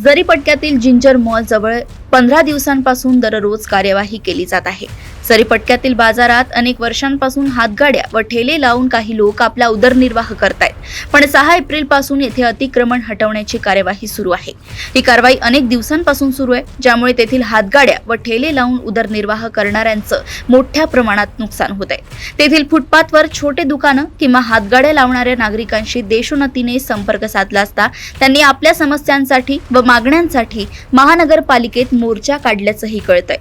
जरीपटक्यातील ginger mall जवळ 15 दिवसांपासून दररोज कार्यवाही केली जात आहे। जरीपटक्यातील बाजारात अनेक वर्षांपासून हातगाड्या व ठेले लावून काही लोक आपला उदरनिर्वाह करतायत, पण 6 एप्रिल पासून येथे अतिक्रमण हटवण्याची कार्यवाही सुरू आहे। ही कारवाई अनेक दिवसांपासून सुरू आहे, ज्यामुळे तेथील हातगाड्या व ठेले लावून उदरनिर्वाह करणाऱ्यांचं मोठ्या प्रमाणात नुकसान होत आहे। तेथील फुटपाथवर छोटे दुकानं किंवा हातगाड्या लावणाऱ्या नागरिकांशी देशोन्नतीने संपर्क साधला असता त्यांनी आपल्या समस्यांसाठी व मागण्यांसाठी महानगरपालिकेत मोर्चा काढल्याचंही कळतंय।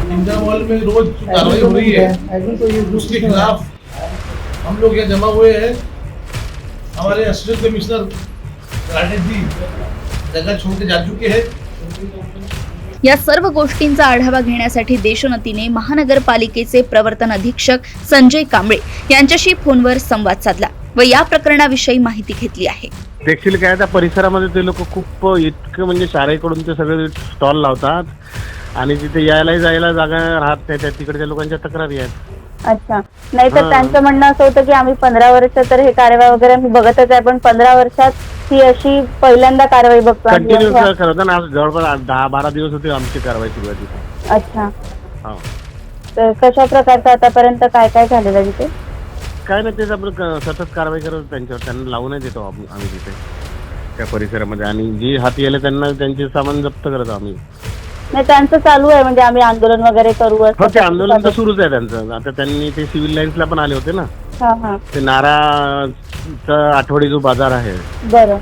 जिंजर मॉल में रोज कार्रवाई हो रही है, उसके खिलाफ हम लोग यहाँ जमा हुए हैं। हमारे असिस्टेंट कमिश्नर राजेश जी जगह छोड़ के जा चुके हैं। या सर्व गोष्टींचा आढावा घेण्यासाठी देशोन्नतीने महानगरपालिकेचे प्रवर्तन अधीक्षक संजय कांबळे यांच्याशी फोनवर संवाद साधला व या प्रकरणाविषयी माहिती घेतली आहे। देखील काय त्या परिसरामध्ये ते लोक खूप इतकं म्हणजे शाळेकडून ते सगळे स्टॉल लावतात आणि तिथे यायला जायला जागा राहत नाही, त्या तिकडच्या लोकांच्या तक्रारी आहेत। अच्छा, नाही तर त्यांचं म्हणणं असं होतं की आम्ही 15 वर्ष तर हे कारवाई वगैरे मी बघतच आहे, पण 15 वर्षात ही अशी पहिल्यांदा कारवाई बघतो। कंटिन्यू करत ना, जवळपास 10-12 दिवस होते आमची कारवाई सुरू आहे तिथे। अच्छा, हा, तर कशा प्रकारचं आतापर्यंत काय काय झालेलं आहे तिथे? काय नाही, तेच आपण सतत कारवाई करत त्यांच्यावर, त्यांना लावूनच देतो आम्ही तिथे त्या परिसरामध्ये, आणि जी हाती आले त्यांना त्यांचे सामान जप्त करतो आम्ही। नाही, त्यांचं चालू आहे म्हणजे आम्ही आंदोलन वगैरे करू असं? हो, ते आंदोलन तर सुरूच आहे त्यांचं। आता त्यांनी ते सिव्हिल लाईन्सला पण आले होते ना, ते नाराचा आठवडी जो बाजार आहे बरं,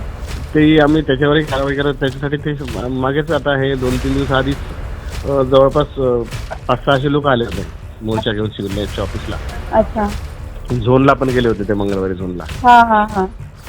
ते आम्ही त्याच्यावरही कारवाई करत, त्याच्यासाठी ते मागेच आता हे 2-3 दिवस आधीच जवळपास 500-600 लोक आले होते मोर्चा घेऊन सिव्हिल लाईन्सच्या ऑफिसला। अच्छा, झोनला पण गेले होते ते, मंगळवारी झोनला। हा हा हा।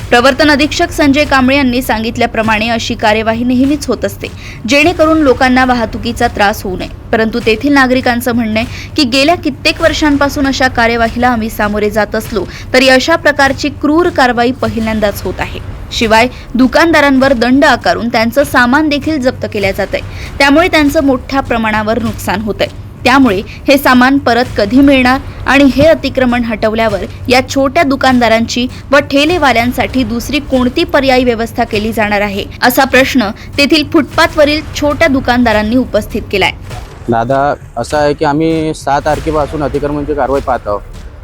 प्रवर्तन अधीक्षक संजय कांबळे यांनी सांगितल्याप्रमाणे अशी कार्यवाही नेहमीच होत असते, जेणेकरून लोकांना वाहतुकीचा त्रास होऊ नये। परंतु तेथील नागरिकांचं म्हणणं आहे की गेल्या कित्येक वर्षांपासून अशा कार्यवाहीला आम्ही सामोरे जात असलो तरी अशा प्रकारची क्रूर कारवाई पहिल्यांदाच होत आहे। शिवाय दुकानदारांवर दंड आकारून त्यांचं सामान देखील जप्त केलं जातंय, त्यामुळे त्यांचं मोठ्या प्रमाणावर नुकसान होतंय। त्यामुळे हे सामान परत कधी मिळणार आणि हे अतिक्रमण हटवल्यावर या छोट्या दुकानदारांची व ठेलेवाल्यांसाठी दुसरी कोणती पर्यायी व्यवस्था केली जाणार आहे, असा प्रश्न तेथील फुटपाथवरील छोट्या दुकानदारांनी उपस्थित केलाय। दादा, असं आहे की आम्ही 6 तारखेपासून अतिक्रमणची कारवाई पाहत आहोत।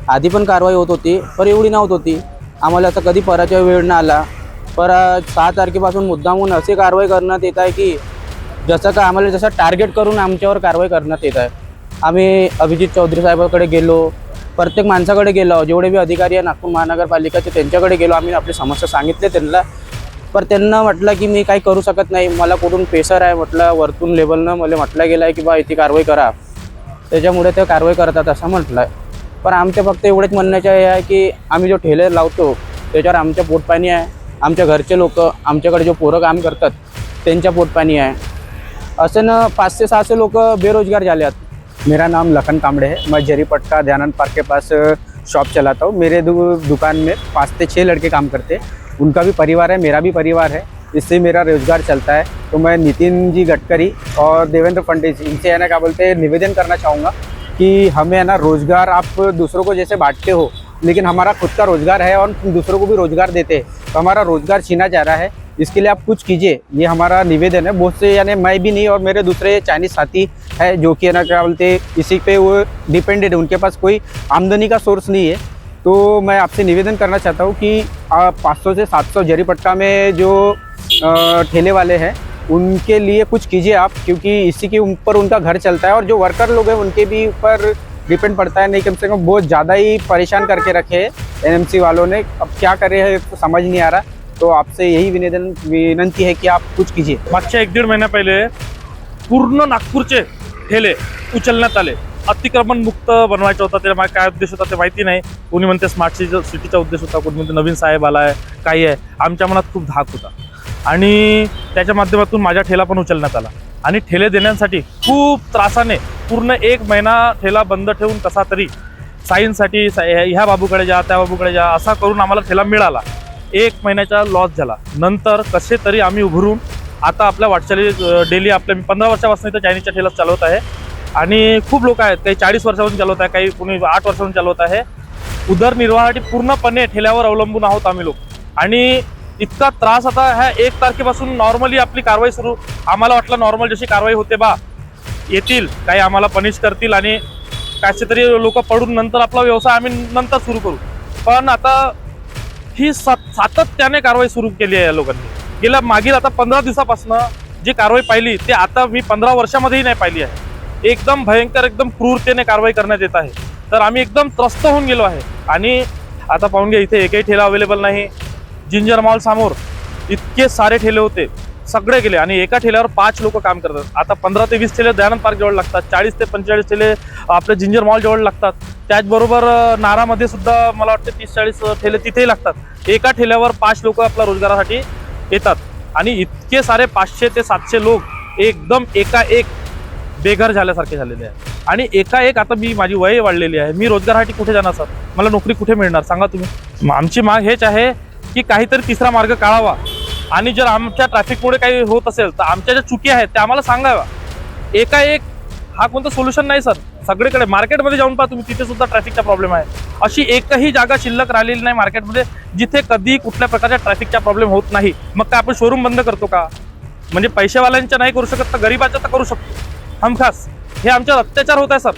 आधी पण कारवाई होत होती, पण एवढी नव्हत होती। आम्हाला आता कधी पराच्या वेळ न आला, पर 6 तारखेपासून मुद्दामून अशी कारवाई करण्यात येत आहे की जसं का आम्हाला जसं टार्गेट करून आमच्यावर कारवाई करण्यात येत आहे। आम्ही अभिजित चौधरी साहेबांकडे गेलो, प्रत्येक माणसाकडे गेलो, जेवढे बी अधिकारी आहे नागपूर महानगरपालिकेचे त्यांच्याकडे गेलो, आम्ही आपली समस्या सांगितले त्यांना। पण त्यांना म्हटलं की मी काही करू शकत नाही, मला कुठून प्रेशर आहे, म्हटलं वरतून लेवलनं मला म्हटलं गेलं आहे की बा इथे कारवाई करा, त्याच्यामुळे ते कारवाई करतात असं म्हटलं आहे। पण आमच्या फक्त एवढंच म्हणण्याचं आहे की आम्ही जो ठेले लावतो त्याच्यावर आमच्या पोटपाणी आहे, आमच्या घरचे लोक, आमच्याकडे जो पोरं काम करतात त्यांच्या पोटपाणी आहे। असं न 500-600 लोक बेरोजगार झाले आहेत। मेरा नाम लखन कांबड़े है। मैं जरीपटका दयानंद पार्क के पास शॉप चलाता हूँ। मेरे दुकान में 5 से 6 लड़के काम करते हैं। उनका भी परिवार है, मेरा भी परिवार है, इससे मेरा रोजगार चलता है। तो मैं नितिन जी गडकरी और देवेंद्र फडणवीस इनसे है ना क्या बोलते हैं निवेदन करना चाहूँगा कि हमें है ना रोज़गार, आप दूसरों को जैसे बांटते हो लेकिन हमारा खुद का रोज़गार है और दूसरों को भी रोज़गार देते हैं, तो हमारा रोज़गार छीना जा रहा है। इसके लिए आप कुछ कीजिए, ये हमारा निवेदन है। बहुत से यानी मैं भी नहीं और मेरे दूसरे चाइनीज साथी है जो कि है ना क्या बोलते इसी पे वो डिपेंडेड है, उनके पास कोई आमदनी का सोर्स नहीं है। तो मैं आपसे निवेदन करना चाहता हूँ कि 500 से 700 जरीपटका में जो ठेले वाले हैं उनके लिए कुछ कीजिए आप, क्योंकि इसी के ऊपर उनका घर चलता है और जो वर्कर लोग हैं उनके भी ऊपर डिपेंड पड़ता है। नहीं कम से कम बहुत ज़्यादा ही परेशान करके रखे हैं एनएमसी वालों ने। अब क्या करे है तो समझ नहीं आ रहा, तो आपसे यही विनंती है की आप कुछ कीजिए। मागच्या 1-1.5 महिन्या पहिले पूर्ण नागपूरचे ठेले उचलण्यात आले, अतिक्रमण मुक्त बनवायचं होतं। त्याला काय उद्देश होता ते माहिती नाही। कोणी म्हणते स्मार्ट सिटीचा उद्देश होता, कोणी म्हणते नवीन साहेब आला आहे, काही आहे। आमच्या मनात खूप धाक होता आणि त्याच्या माध्यमातून माझा ठेला पण उचलण्यात आला आणि ठेले देण्यासाठी खूप त्रासाने पूर्ण 1 महिना ठेला बंद ठेवून कसा तरी साईनसाठी ह्या बाबूकडे जा त्या बाबूकडे जा असा करून आम्हाला ठेला मिळाला. 1 महिन्याचा लॉस झाला. नंतर कसे तरी आम्ही उभरून आता आपल्या वाटचाली डेली आपल्या 15 वर्षापासून इथं चायनीजच्या ठेला चालवत आहे आणि खूप लोक आहेत, काही 40 वर्षापासून चालवत आहे, काही कोणी 8 वर्षापासून चालवत आहे. उदरनिर्वाहासाठी पूर्णपणे ठेल्यावर अवलंबून आहोत आम्ही लोक. आणि इतका त्रास आता ह्या 1 तारखेपासून नॉर्मली आपली कारवाई सुरू. आम्हाला वाटलं नॉर्मल जशी कारवाई होते बा येतील काही आम्हाला पनिश करतील आणि कसे तरी लोक पडून नंतर आपला व्यवसाय आम्ही नंतर सुरू करू. पण आता ही सातत्याने कारवाई सुरू केली आहे या लोकांनी. गेल्या मागील आता 15 दिवसापासून जी कारवाई पाहिली ते आता मी 15 वर्षामध्येही नाही पाहिली आहे. एकदम भयंकर एकदम क्रूरतेने कारवाई करण्यात येत आहे. तर आम्ही एकदम त्रस्त होऊन गेलो आहे. आणि आता पाहून घ्या इथे एकही ठेला अवेलेबल नाही. जिंजर मॉल समोर इतके सारे ठेले होते, सगळे गेले आणि एका ठेल्यावर 5 लोक काम करतात. आता 15 ते 20 ठेले दयानंद पार्क जवळ लागतात, 40 ते 45 ठेले आपल्या जिंजर मॉल जवळ लागतात. त्याचबरोबर नारामध्ये सुद्धा मला वाटतं 30-40 ठेले तिथेही लागतात. एका ठेल्यावर 5 लोक आपल्या रोजगारासाठी येतात आणि इतके सारे 500 ते 700 लोक एकदम एकाएक बेघर झाल्यासारखे झालेले आहे. आणि एकाएक आता माझी वय वाढलेली आहे, मी रोजगारासाठी कुठे जाणार सर, मला नोकरी कुठे मिळणार सांगा तुम्ही. आमची माग हेच आहे की काहीतरी तिसरा मार्ग काढावा आणि जर आमच्या ट्रॅफिकमुळे काही होत असेल तर आमच्या ज्या चुकी आहेत त्या आम्हाला सांगाव्या. एकाएक हा कोणतं सोल्युशन नाही सर. सगळीकडे मार्केटमध्ये जाऊन पहा तुम्ही, तिथे सुद्धा ट्रॅफिकचा प्रॉब्लेम आहे. अशी एकही जागा शिल्लक राहिलेली नाही मार्केटमध्ये जिथे कधी कुठल्या प्रकारच्या ट्रॅफिकचा प्रॉब्लेम होत नाही. मग काय आपण शोरूम बंद करतो का? म्हणजे पैसेवाल्यांच्या नाही करू शकत तर गरीबाच्या तर करू शकतो हमखास. हे आमच्यावर अत्याचार होत आहे सर.